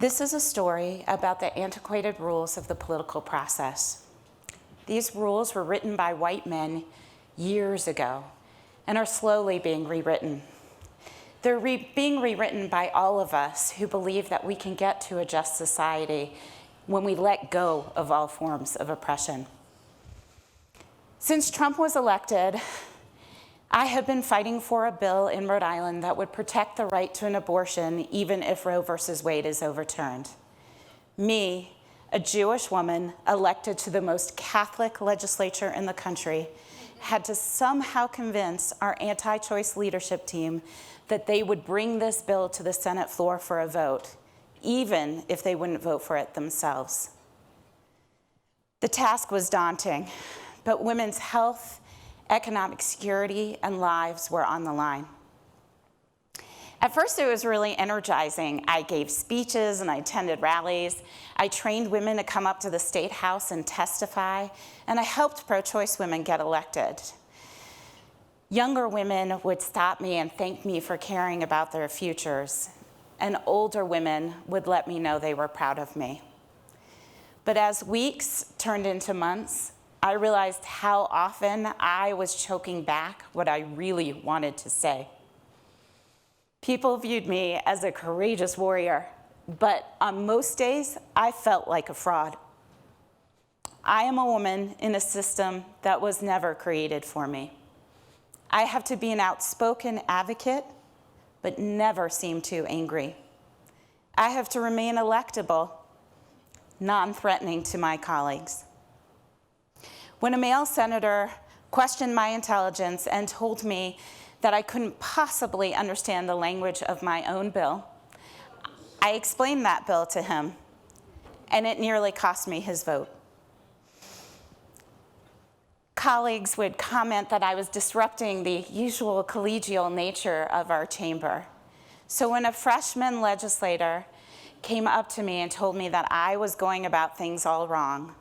This is a story about the antiquated rules of the political process. These rules were written by white men years ago and are slowly being rewritten. They're being rewritten by all of us who believe that we can get to a just society when we let go of all forms of oppression. Since Trump was elected, I have been fighting for a bill in Rhode Island that would protect the right to an abortion even if Roe versus Wade is overturned. Me, a Jewish woman elected to the most Catholic legislature in the country, had to somehow convince our anti-choice leadership team that they would bring this bill to the Senate floor for a vote, even if they wouldn't vote for it themselves. The task was daunting, but women's health, economic security, and lives were on the line. At first, it was really energizing. I gave speeches and I attended rallies. I trained women to come up to the State House and testify, and I helped pro-choice women get elected. Younger women would stop me and thank me for caring about their futures, and older women would let me know they were proud of me. But as weeks turned into months, I realized how often I was choking back what I really wanted to say. People viewed me as a courageous warrior, but on most days, I felt like a fraud. I am a woman in a system that was never created for me. I have to be an outspoken advocate, but never seem too angry. I have to remain electable, non-threatening to my colleagues. When a male senator questioned my intelligence and told me that I couldn't possibly understand the language of my own bill, I explained that bill to him, and it nearly cost me his vote. Colleagues would comment that I was disrupting the usual collegial nature of our chamber. So when a freshman legislator came up to me and told me that I was going about things all wrong,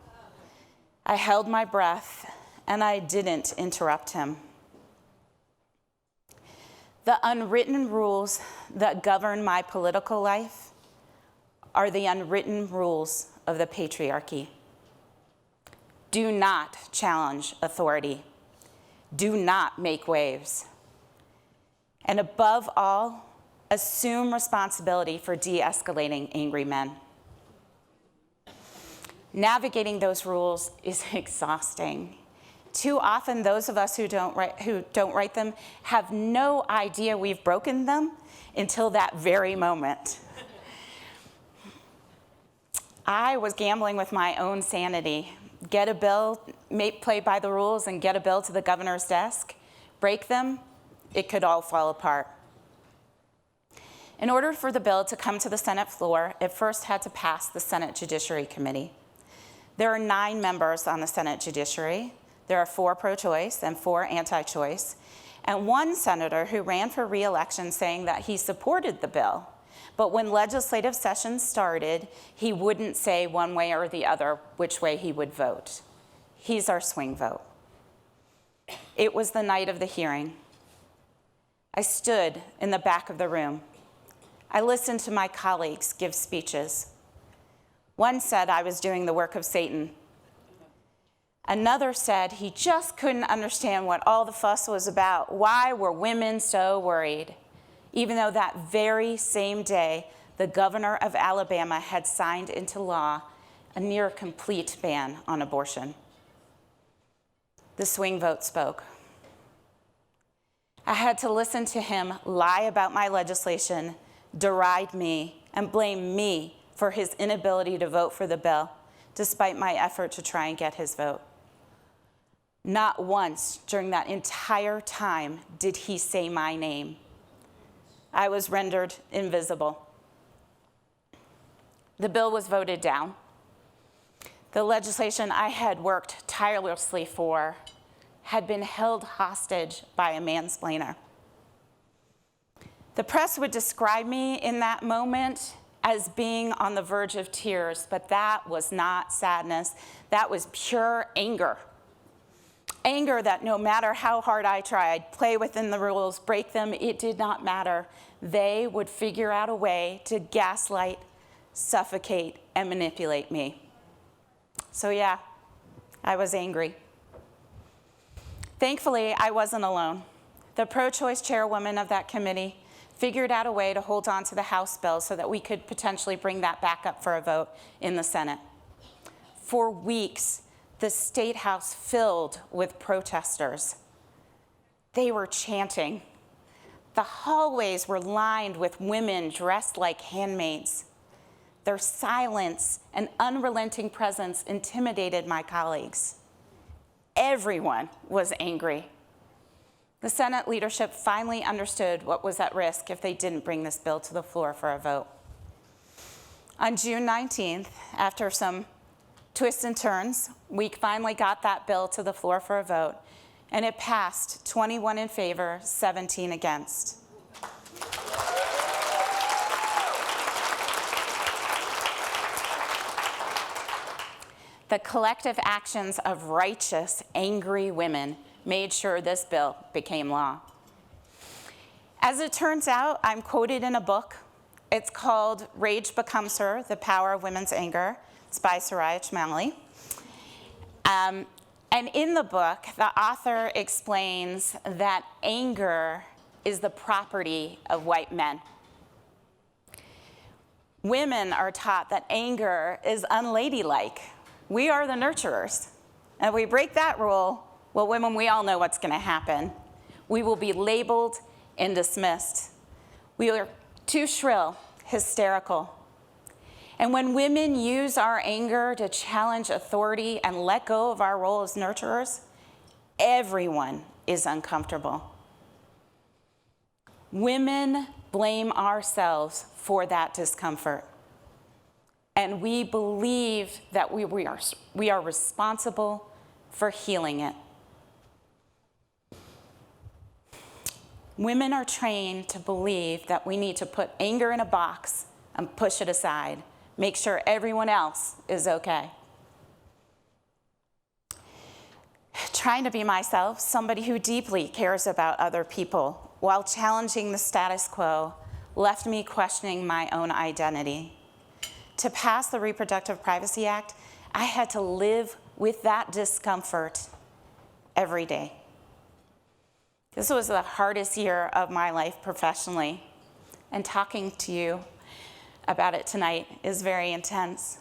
I held my breath, and I didn't interrupt him. The unwritten rules that govern my political life are the unwritten rules of the patriarchy. Do not challenge authority. Do not make waves. And above all, assume responsibility for de-escalating angry men. Navigating those rules is exhausting. Too often, those of us who don't write them have no idea we've broken them until that very moment. I was gambling with my own sanity. Get a bill, play by the rules, and get a bill to the governor's desk. Break them, it could all fall apart. In order for the bill to come to the Senate floor, it first had to pass the Senate Judiciary Committee. There are 9 members on the Senate Judiciary. There are 4 pro-choice and 4 anti-choice, and 1 senator who ran for re-election saying that he supported the bill, but when legislative session started, he wouldn't say one way or the other which way he would vote. He's our swing vote. It was the night of the hearing. I stood in the back of the room. I listened to my colleagues give speeches. One said I was doing the work of Satan. Another said he just couldn't understand what all the fuss was about. Why were women so worried? Even though that very same day, the governor of Alabama had signed into law a near complete ban on abortion. The swing vote spoke. I had to listen to him lie about my legislation, deride me, and blame me for his inability to vote for the bill, despite my effort to try and get his vote. Not once during that entire time did he say my name. I was rendered invisible. The bill was voted down. The legislation I had worked tirelessly for had been held hostage by a mansplainer. The press would describe me in that moment as being on the verge of tears, but that was not sadness. That was pure anger. Anger that no matter how hard I tried, play within the rules, break them, it did not matter. They would figure out a way to gaslight, suffocate, and manipulate me. So yeah, I was angry. Thankfully, I wasn't alone. The pro-choice chairwoman of that committee figured out a way to hold on to the House bill so that we could potentially bring that back up for a vote in the Senate. For weeks, the State House filled with protesters. They were chanting. The hallways were lined with women dressed like handmaids. Their silence and unrelenting presence intimidated my colleagues. Everyone was angry. The Senate leadership finally understood what was at risk if they didn't bring this bill to the floor for a vote. On June 19th, after some twists and turns, we finally got that bill to the floor for a vote, and it passed 21 in favor, 17 against. The collective actions of righteous, angry women made sure this bill became law. As it turns out, I'm quoted in a book. It's called Rage Becomes Her, The Power of Women's Anger. It's by Soraya Chmally. And in the book, the author explains that anger is the property of white men. Women are taught that anger is unladylike. We are the nurturers. And if we break that rule, well, women, we all know what's going to happen. We will be labeled and dismissed. We are too shrill, hysterical. And when women use our anger to challenge authority and let go of our role as nurturers, everyone is uncomfortable. Women blame ourselves for that discomfort. And we believe that we are responsible for healing it. Women are trained to believe that we need to put anger in a box and push it aside, make sure everyone else is okay. Trying to be myself, somebody who deeply cares about other people, while challenging the status quo, left me questioning my own identity. To pass the Reproductive Privacy Act, I had to live with that discomfort every day. This was the hardest year of my life professionally, and talking to you about it tonight is very intense.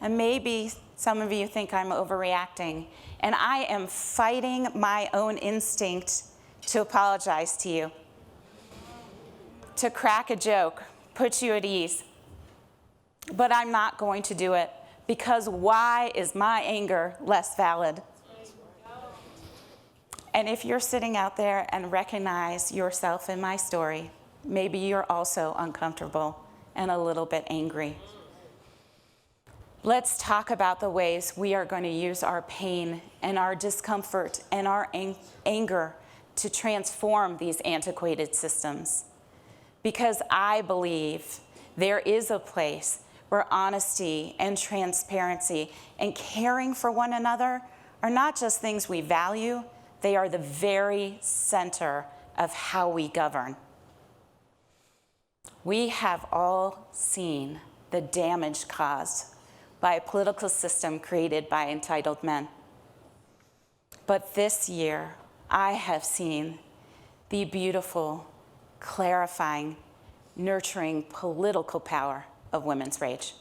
And maybe some of you think I'm overreacting, and I am fighting my own instinct to apologize to you, to crack a joke, put you at ease. But I'm not going to do it, because why is my anger less valid? And if you're sitting out there and recognize yourself in my story, maybe you're also uncomfortable and a little bit angry. Let's talk about the ways we are going to use our pain and our discomfort and our anger to transform these antiquated systems. Because I believe there is a place where honesty and transparency and caring for one another are not just things we value, they are the very center of how we govern. We have all seen the damage caused by a political system created by entitled men. But this year, I have seen the beautiful, clarifying, nurturing political power of women's rage.